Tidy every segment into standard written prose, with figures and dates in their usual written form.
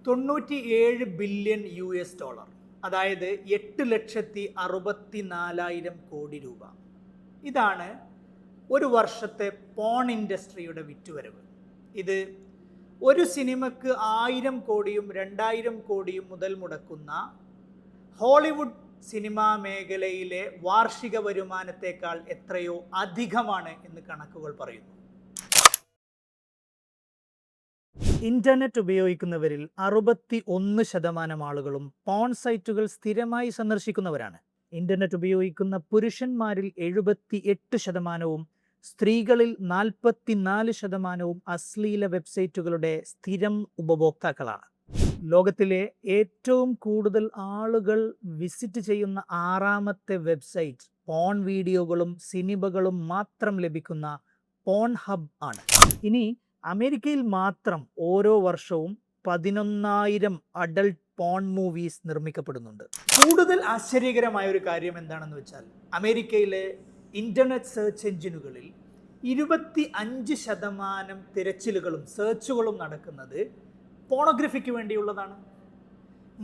97 billion US dollar, അതായത് 8,64,000 കോടി രൂപ. ഇതാണ് ഒരു വർഷത്തെ പോൺ ഇൻഡസ്ട്രിയുടെ വിറ്റുവരവ്. ഇത് ഒരു സിനിമയ്ക്ക് 1000 കോടിയും 2000 കോടിയും മുതൽ മുടക്കുന്ന ഹോളിവുഡ് സിനിമാ മേഖലയിലെ വാർഷിക വരുമാനത്തേക്കാൾ എത്രയോ അധികമാണ് എന്ന് കണക്കുകൾ പറയുന്നു. ഇന്റർനെറ്റ് ഉപയോഗിക്കുന്നവരിൽ 61% ആളുകളും പോൺ സൈറ്റുകൾ സ്ഥിരമായി സന്ദർശിക്കുന്നവരാണ്. ഇന്റർനെറ്റ് ഉപയോഗിക്കുന്ന പുരുഷന്മാരിൽ 78%, സ്ത്രീകളിൽ 44% അശ്ലീല വെബ്സൈറ്റുകളുടെ സ്ഥിരം ഉപഭോക്താക്കളാണ്. ലോകത്തിലെ ഏറ്റവും കൂടുതൽ ആളുകൾ വിസിറ്റ് ചെയ്യുന്ന 6ാമത്തെ വെബ്സൈറ്റ് പോൺ വീഡിയോകളും സിനിമകളും മാത്രം ലഭിക്കുന്ന പോൺ ഹബ് ആണ്. ഇനി അമേരിക്കയിൽ മാത്രം ഓരോ വർഷവും 11,000 അഡൾട്ട് പോൺ മൂവീസ് നിർമ്മിക്കപ്പെടുന്നുണ്ട്. കൂടുതൽ ആശ്ചര്യകരമായ ഒരു കാര്യം എന്താണെന്ന് വെച്ചാൽ, അമേരിക്കയിലെ ഇന്റർനെറ്റ് സെർച്ച് എഞ്ചിനുകളിൽ 25% തിരച്ചിലുകളും സെർച്ചുകളും നടക്കുന്നത് പോണോഗ്രഫിക്ക് വേണ്ടിയുള്ളതാണ്.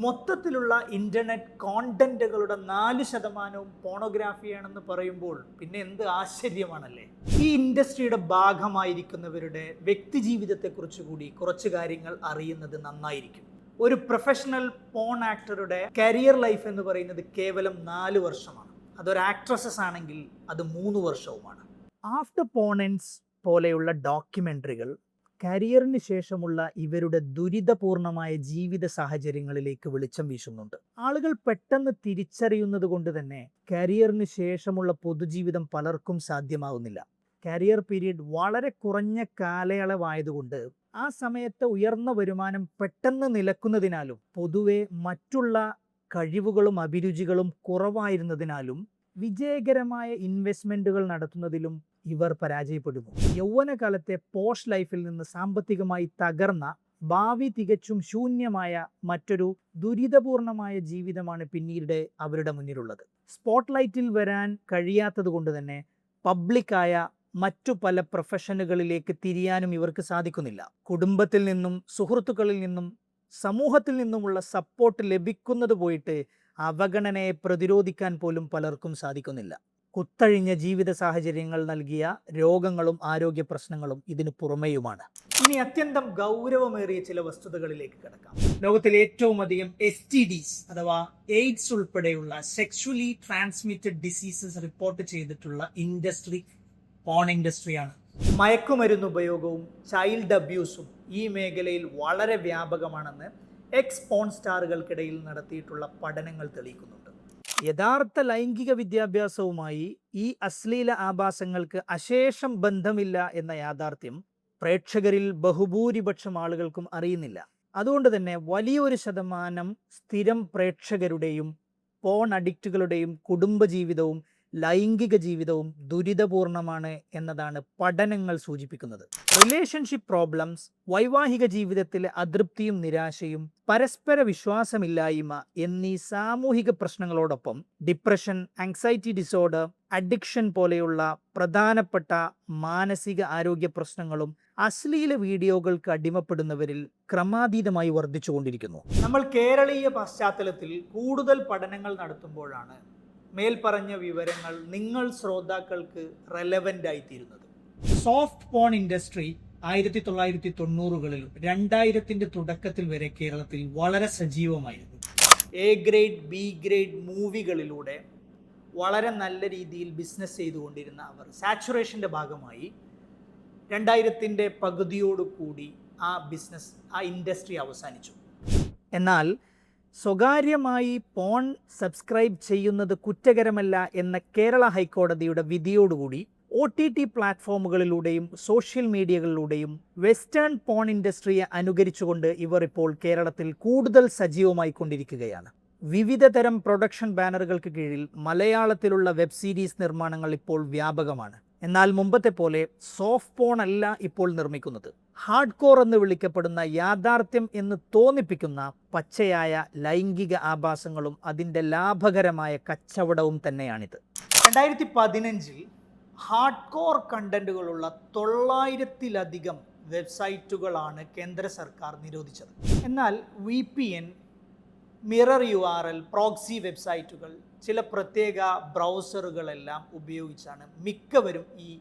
മൊത്തത്തിലുള്ള ഇന്റർനെറ്റ് കോണ്ടന്റുകളുടെ 4% പോണോഗ്രാഫിയാണെന്ന് പറയുമ്പോൾ പിന്നെ എന്ത് ആശ്ചര്യമാണല്ലേ. ഈ ഇൻഡസ്ട്രിയുടെ ഭാഗമായിരിക്കുന്നവരുടെ വ്യക്തിജീവിതത്തെക്കുറിച്ച് കൂടി കുറച്ച് കാര്യങ്ങൾ അറിയുന്നത് നന്നായിരിക്കും. ഒരു പ്രൊഫഷണൽ പോൺ ആക്ടറുടെ കരിയർ ലൈഫ് എന്ന് പറയുന്നത് കേവലം 4 വർഷമാണ്. അതൊരു ആക്ട്രസസ് ആണെങ്കിൽ അത് 3 വർഷവുമാണ്. ആഫ്റ്റർ പോണൻസ് പോലെയുള്ള ഡോക്യുമെന്ററികൾ കരിയറിന് ശേഷമുള്ള ഇവരുടെ ദുരിതപൂർണമായ ജീവിത സാഹചര്യങ്ങളിലേക്ക് വെളിച്ചം വീശുന്നുണ്ട്. ആളുകൾ പെട്ടെന്ന് തിരിച്ചറിയുന്നത് കൊണ്ട് തന്നെ കരിയറിന് ശേഷമുള്ള പൊതുജീവിതം പലർക്കും സാധ്യമാവുന്നില്ല. കരിയർ പീരീഡ് വളരെ കുറഞ്ഞ കാലയളവായതുകൊണ്ട് ആ സമയത്ത് ഉയർന്ന വരുമാനം പെട്ടെന്ന് നിലക്കുന്നതിനാലും പൊതുവെ മറ്റുള്ള കഴിവുകളും അഭിരുചികളും കുറവായിരുന്നതിനാലും വിജയകരമായ ഇൻവെസ്റ്റ്മെന്റുകൾ നടത്തുന്നതിലും ഇവർ പരാജയപ്പെടുന്നു. യൗവനകാലത്തെ പോഷ് ലൈഫിൽ നിന്ന് സാമ്പത്തികമായി തകർന്ന, ഭാവി തികച്ചും ശൂന്യമായ മറ്റൊരു ദുരിതപൂർണമായ ജീവിതമാണ് പിന്നീട് അവരുടെ മുന്നിലുള്ളത്. സ്പോട്ട്ലൈറ്റിൽ വരാൻ കഴിയാത്തത് കൊണ്ട് തന്നെ പബ്ലിക്കായ മറ്റു പല പ്രൊഫഷനുകളിലേക്ക് തിരിയാനും ഇവർക്ക് സാധിക്കുന്നില്ല. കുടുംബത്തിൽ നിന്നും സുഹൃത്തുക്കളിൽ നിന്നും സമൂഹത്തിൽ നിന്നുമുള്ള സപ്പോർട്ട് ലഭിക്കുന്നത് പോയിട്ട് അവഗണനയെ പ്രതിരോധിക്കാൻ പോലും പലർക്കും സാധിക്കുന്നില്ല. കുത്തഴിഞ്ഞ ജീവിത സാഹചര്യങ്ങൾ നൽകിയ രോഗങ്ങളും ആരോഗ്യ പ്രശ്നങ്ങളും ഇതിനു പുറമെയുമാണ്. ഇനി അത്യന്തം ഗൗരവമേറിയ ചില വസ്തുതകളിലേക്ക് കടക്കാം. ലോകത്തിലെ ഏറ്റവും അധികം STDs അഥവാ എയ്ഡ്സ് ഉൾപ്പെടെയുള്ള സെക്ഷുവലി ട്രാൻസ്മിറ്റഡ് ഡിസീസസ് റിപ്പോർട്ട് ചെയ്തിട്ടുള്ള ഇൻഡസ്ട്രി പോൺ ഇൻഡസ്ട്രിയാണ്. മയക്കുമരുന്ന് ഉപയോഗവും ചൈൽഡ് അബ്യൂസും ഈ മേഖലയിൽ വളരെ വ്യാപകമാണെന്ന് എക്സ് പോൺ സ്റ്റാറുകൾക്കിടയിൽ നടത്തിയിട്ടുള്ള പഠനങ്ങൾ തെളിയിക്കുന്നുണ്ട്. യഥാർത്ഥ ലൈംഗിക വിദ്യാഭ്യാസവുമായി ഈ അശ്ലീല ആഭാസങ്ങൾക്ക് അശേഷം ബന്ധമില്ല എന്ന യാഥാർത്ഥ്യം പ്രേക്ഷകരിൽ ബഹുഭൂരിപക്ഷം ആളുകൾക്കും അറിയുന്നില്ല. അതുകൊണ്ട് തന്നെ വലിയൊരു ശതമാനം സ്ഥിരം പ്രേക്ഷകരുടെയും പോൺ അഡിക്റ്റുകളുടെയും കുടുംബജീവിതവും ലൈംഗിക ജീവിതവും ദുരിതപൂർണമാണ് എന്നതാണ് പഠനങ്ങൾ സൂചിപ്പിക്കുന്നത്. റിലേഷൻഷിപ്പ് പ്രോബ്ലംസ്, വൈവാഹിക ജീവിതത്തിലെ അതൃപ്തിയും നിരാശയും, പരസ്പര വിശ്വാസമില്ലായ്മ എന്നീ സാമൂഹിക പ്രശ്നങ്ങളോടൊപ്പം ഡിപ്രഷൻ, ആങ്സൈറ്റി ഡിസോർഡർ, അഡിക്ഷൻ പോലെയുള്ള പ്രധാനപ്പെട്ട മാനസിക ആരോഗ്യ പ്രശ്നങ്ങളും അശ്ലീല വീഡിയോകൾക്ക് അടിമപ്പെടുന്നവരിൽ ക്രമാതീതമായി വർദ്ധിച്ചുകൊണ്ടിരിക്കുന്നു. നമ്മൾ കേരളീയ പശ്ചാത്തലത്തിൽ കൂടുതൽ പഠനങ്ങൾ നടത്തുമ്പോഴാണ് മേൽപ്പറഞ്ഞ വിവരങ്ങൾ നിങ്ങൾ ശ്രോതാക്കൾക്ക് റെലവൻ്റ് ആയിത്തീരുന്നത്. സോഫ്റ്റ് പോൺ ഇൻഡസ്ട്രി 1990കളിലും 2000ന്റെ തുടക്കത്തിൽ വരെ കേരളത്തിൽ വളരെ സജീവമായിരുന്നു. A ഗ്രേഡ് B ഗ്രേഡ് മൂവികളിലൂടെ വളരെ നല്ല രീതിയിൽ ബിസിനസ് ചെയ്തുകൊണ്ടിരുന്ന അവർ സാച്ചുറേഷൻ്റെ ഭാഗമായി 2000ന്റെ പകുതിയോടുകൂടി ആ ഇൻഡസ്ട്രി അവസാനിച്ചു. എന്നാൽ സ്വകാര്യമായി പോൺ സബ്സ്ക്രൈബ് ചെയ്യുന്നത് കുറ്റകരമല്ല എന്ന കേരള ഹൈക്കോടതിയുടെ വിധിയോടുകൂടി OTT പ്ലാറ്റ്ഫോമുകളിലൂടെയും സോഷ്യൽ മീഡിയകളിലൂടെയും വെസ്റ്റേൺ പോൺ ഇൻഡസ്ട്രിയെ അനുകരിച്ചുകൊണ്ട് ഇവർ ഇപ്പോൾ കേരളത്തിൽ കൂടുതൽ സജീവമായി കൊണ്ടിരിക്കുകയാണ്. വിവിധ തരം പ്രൊഡക്ഷൻ ബാനറുകൾക്ക് കീഴിൽ മലയാളത്തിലുള്ള വെബ് സീരീസ് നിർമ്മാണങ്ങൾ ഇപ്പോൾ വ്യാപകമാണ്. എന്നാൽ മുമ്പത്തെ പോലെ സോഫ്റ്റ് പോൺ അല്ല ഇപ്പോൾ നിർമ്മിക്കുന്നത്. ഹാർഡ് കോർ എന്ന് വിളിക്കപ്പെടുന്ന യാഥാർത്ഥ്യം എന്ന് തോന്നിപ്പിക്കുന്ന പച്ചയായ ലൈംഗിക ആഭാസങ്ങളും അതിൻ്റെ ലാഭകരമായ കച്ചവടവും തന്നെയാണിത്. 2015 ഹാർഡ് കോർ കണ്ടന്റുകളുള്ള 900-ലധികം വെബ്സൈറ്റുകളാണ് കേന്ദ്ര സർക്കാർ നിരോധിച്ചത്. എന്നാൽ VPN, മിറർ URL, പ്രോക്സി വെബ്സൈറ്റുകൾ, ചില പ്രത്യേക ബ്രൗസറുകളെല്ലാം ഉപയോഗിച്ചാണ് മിക്കവരും ഈ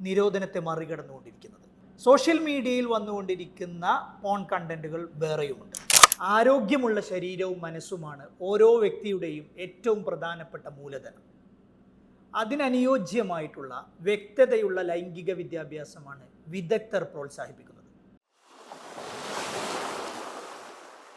നിരോധനത്തെ മറികടന്നുകൊണ്ടിരിക്കുന്നത്. സോഷ്യൽ മീഡിയയിൽ വന്നുകൊണ്ടിരിക്കുന്ന പോൺ കണ്ടന്റുകൾ വേറെയുമുണ്ട്. ആരോഗ്യമുള്ള ശരീരവും മനസ്സുമാണ് ഓരോ വ്യക്തിയുടെയും ഏറ്റവും പ്രധാനപ്പെട്ട മൂലധനം. അതിനനുയോജ്യമായിട്ടുള്ള വ്യക്തതയുള്ള ലൈംഗിക വിദ്യാഭ്യാസമാണ് വിദഗ്ധർ പ്രോത്സാഹിപ്പിക്കുന്നത്.